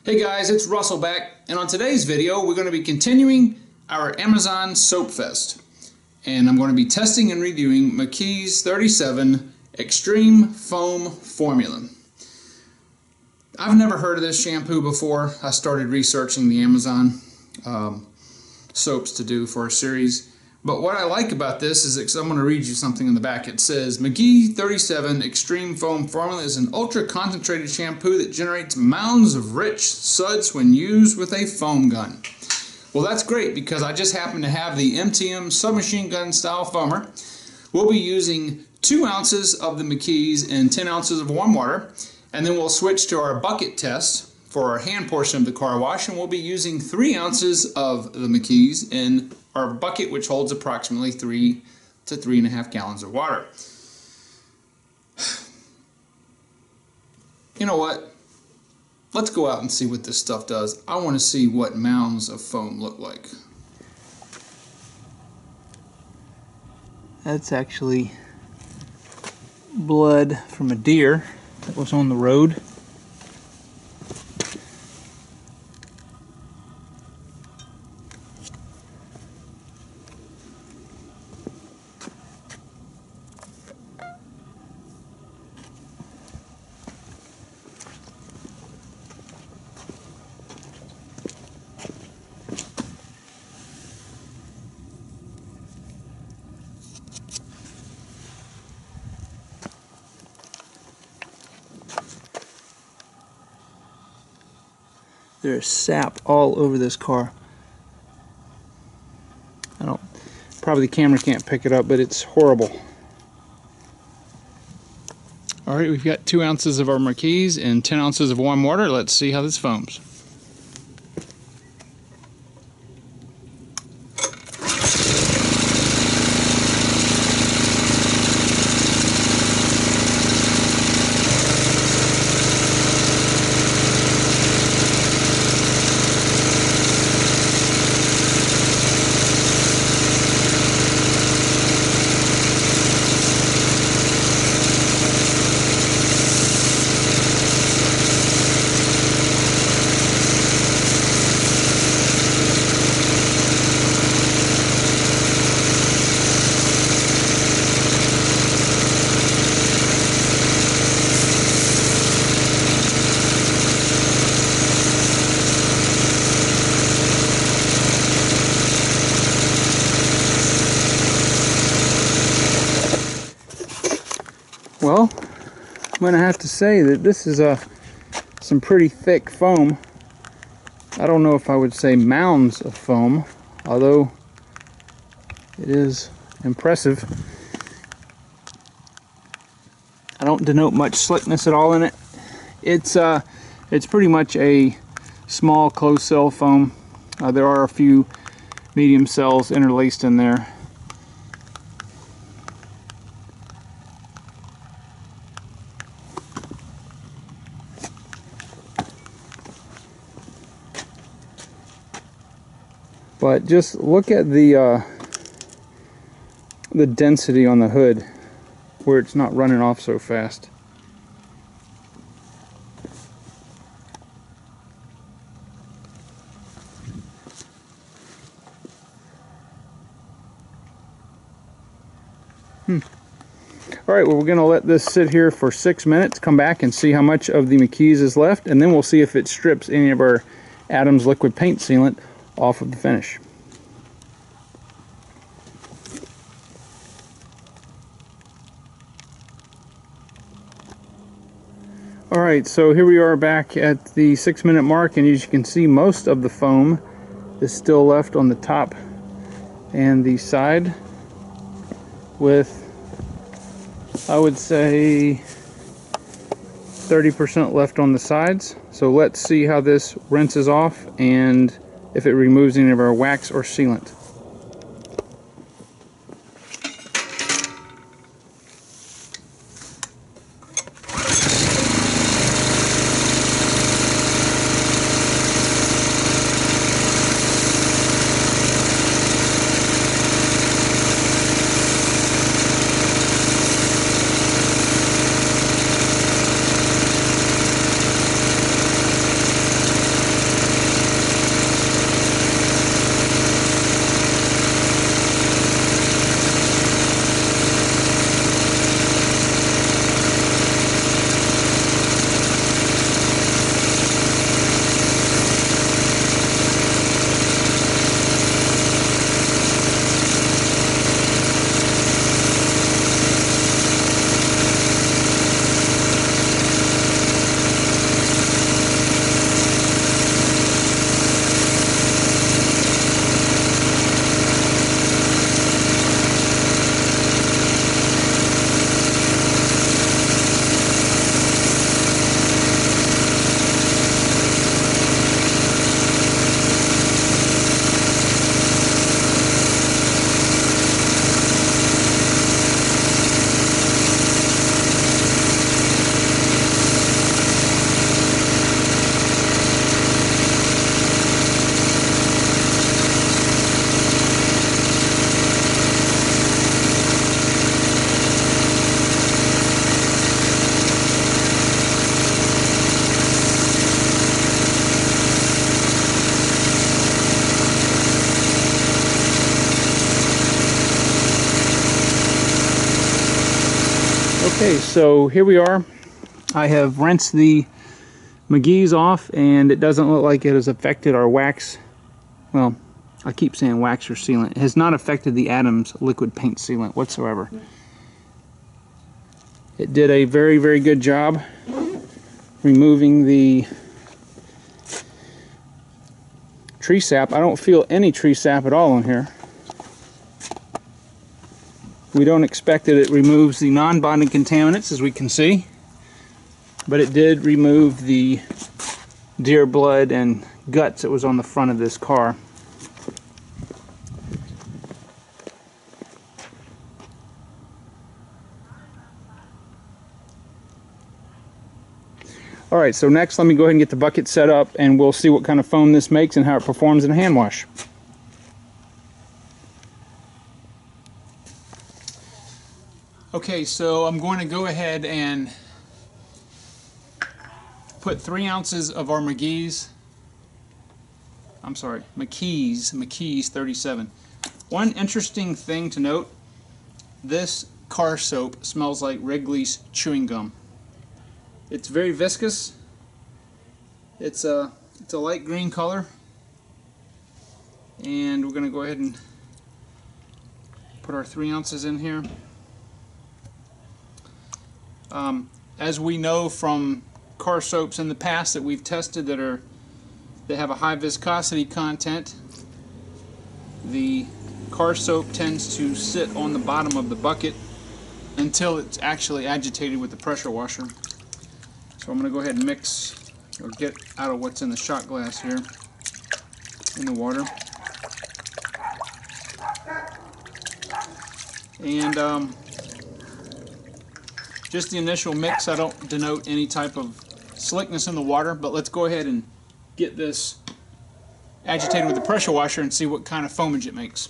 Hey guys, it's Russell back, and on today's video we're going to be continuing our Amazon Soap Fest. And I'm going to be testing and reviewing Mckees 37 Extreme Foam Formula. I've never heard of this shampoo before. I started researching the Amazon soaps to do for a series. But what I like about this is I'm going to read you something in the back. It says, Mckees 37 Extreme Foam Formula is an ultra-concentrated shampoo that generates mounds of rich suds when used with a foam gun. Well, that's great because I just happen to have the MTM submachine gun style foamer. We'll be using 2 ounces of the Mckees and 10 ounces of warm water. And then we'll switch to our bucket test for our hand portion of the car wash, and we'll be using 3 ounces of the Mckees in our bucket, which holds approximately 3 to 3.5 gallons of water. You know what? Let's go out and see what this stuff does. I want to see what mounds of foam look like. That's actually blood from a deer that was on the road. There's sap all over this car. Probably the camera can't pick it up, but it's horrible. Alright, we've got 2 ounces of our Mckees and 10 ounces of warm water. Let's see how this foams. Well, I'm going to have to say that this is some pretty thick foam. I don't know if I would say mounds of foam, although it is impressive. I don't denote much slickness at all in it. It's pretty much a small closed cell foam. There are a few medium cells interlaced in there. But just look at the density on the hood, where it's not running off so fast. Alright, well, we're going to let this sit here for 6 minutes, come back and see how much of the Mckees is left, and then we'll see if it strips any of our Adams liquid paint sealant off of the finish. Alright, so here we are back at the 6-minute mark, and as you can see, most of the foam is still left on the top and the side, with, I would say, 30% left on the sides. So let's see how this rinses off and if it removes any of our wax or sealant. Okay, so here we are. I have rinsed the Mckees off, and it doesn't look like it has affected our wax. Well, I keep saying wax or sealant. It has not affected the Adams liquid paint sealant whatsoever. It did a very, very good job removing the tree sap. I don't feel any tree sap at all in here. We don't expect that it removes the non-bonding contaminants, as we can see, but it did remove the deer blood and guts that was on the front of this car. Alright, so next let me go ahead and get the bucket set up, and we'll see what kind of foam this makes and how it performs in a hand wash. Okay, so I'm going to go ahead and put 3 ounces of our Mckees 37. One interesting thing to note, this car soap smells like Wrigley's chewing gum. It's very viscous. It's a light green color, and we're going to go ahead and put our 3 ounces in here. As we know from car soaps in the past that we've tested that have a high viscosity content, the car soap tends to sit on the bottom of the bucket until it's actually agitated with the pressure washer. So I'm going to go ahead and mix, or get out of what's in the shot glass here in the water. And just the initial mix, I don't denote any type of slickness in the water, but let's go ahead and get this agitated with the pressure washer and see what kind of foamage it makes.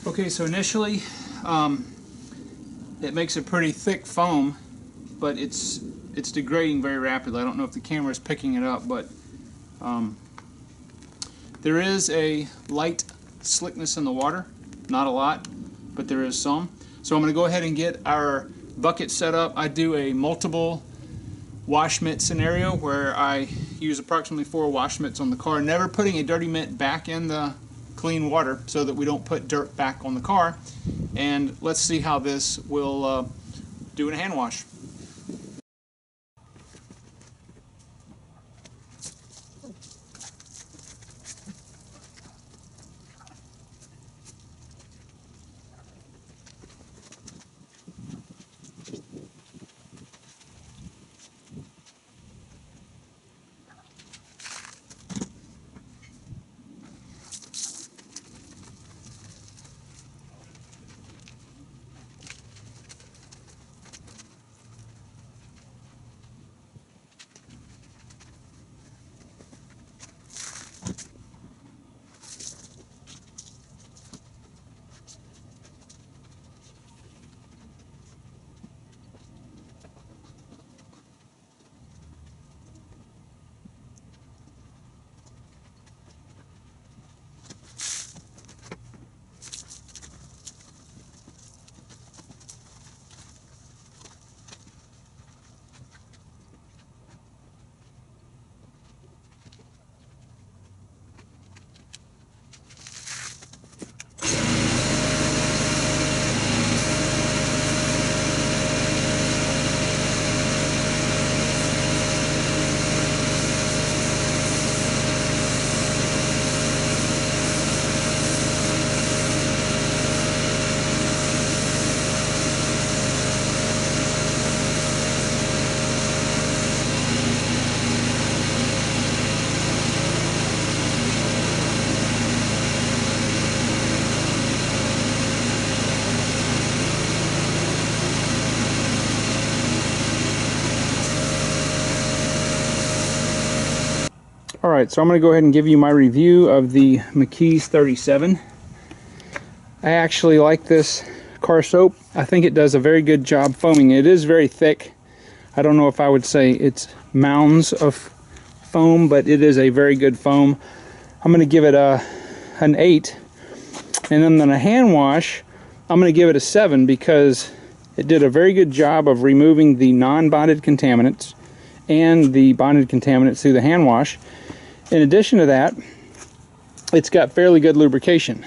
Okay, so initially it makes a pretty thick foam, but it's degrading very rapidly. I don't know if the camera is picking it up, but there is a light slickness in the water. Not a lot, but there is some. So I'm going to go ahead and get our bucket set up. I do a multiple wash mitt scenario where I use approximately 4 wash mitts on the car, never putting a dirty mitt back in the clean water so that we don't put dirt back on the car. And let's see how this will do in a hand wash. Alright, so I'm going to go ahead and give you my review of the Mckees 37. I actually like this car soap. I think it does a very good job foaming. It is very thick. I don't know if I would say it's mounds of foam, but it is a very good foam. I'm going to give it an 8. And then on a hand wash, I'm going to give it a 7 because it did a very good job of removing the non-bonded contaminants and the bonded contaminants through the hand wash. In addition to that, it's got fairly good lubrication.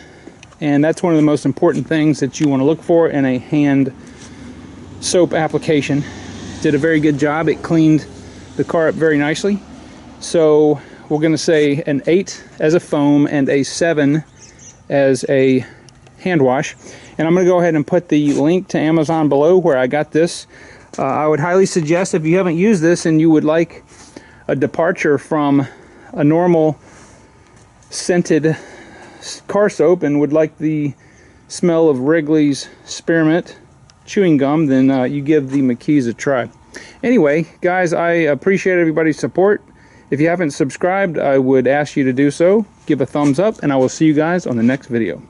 And that's one of the most important things that you want to look for in a hand soap application. Did a very good job. It cleaned the car up very nicely. So we're going to say an 8 as a foam and a 7 as a hand wash. And I'm going to go ahead and put the link to Amazon below where I got this. I would highly suggest, if you haven't used this and you would like a departure from a normal scented car soap and would like the smell of Wrigley's spearmint chewing gum, then you give the Mckees a try. Anyway, guys, I appreciate everybody's support. If you haven't subscribed, I would ask you to do so. Give a thumbs up, and I will see you guys on the next video.